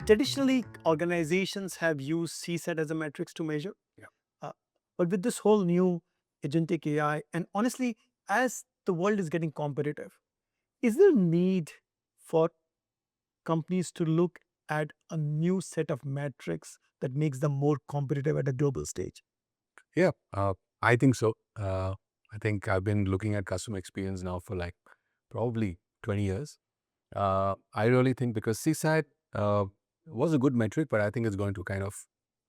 Traditionally, organizations have used CSAT as a metrics to measure. Yeah. But with this whole new agentic AI, and honestly, as the world is getting competitive, is there a need for companies to look at a new set of metrics that makes them more competitive at a global stage? Yeah, I think so. I think I've been looking at customer experience now for like probably 20 years. I really think because CSAT was a good metric, but I think it's going to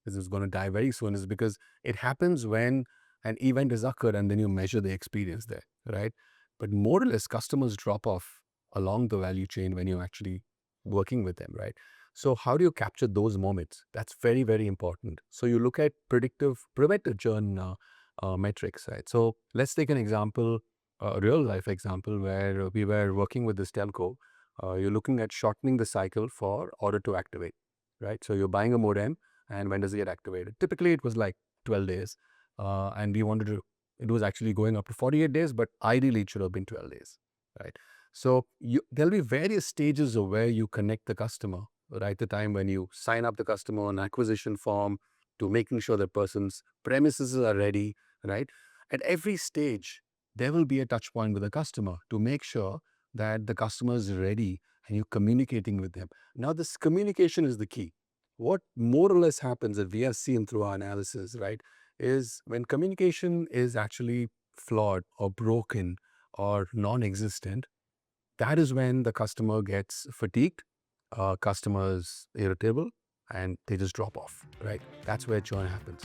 this is going to die very soon, is because it happens when an event is occurred and then you measure the experience there, right? But more or less, customers drop off along the value chain when you're actually working with them, right? So how do you capture those moments? That's very, very important. So you look at preventive churn metrics, right? So let's take an example, a real life example where we were working with this telco. You're looking at shortening the cycle for order to activate, right? So you're buying a modem, and when does it get activated? Typically, it was like 12 days, and we wanted to. It was actually going up to 48 days, but ideally it should have been 12 days, right? So there'll be various stages of where you connect the customer, right? The time when you sign up the customer on acquisition form to making sure the person's premises are ready, right? At every stage, there will be a touch point with the customer to make sure that the customer is ready and you're communicating with them. Now, this communication is the key. What more or less happens that we have seen through our analysis, right, is when communication is actually flawed or broken or non-existent, that is when the customer gets fatigued, customer is irritable, and they just drop off, right? That's where churn happens.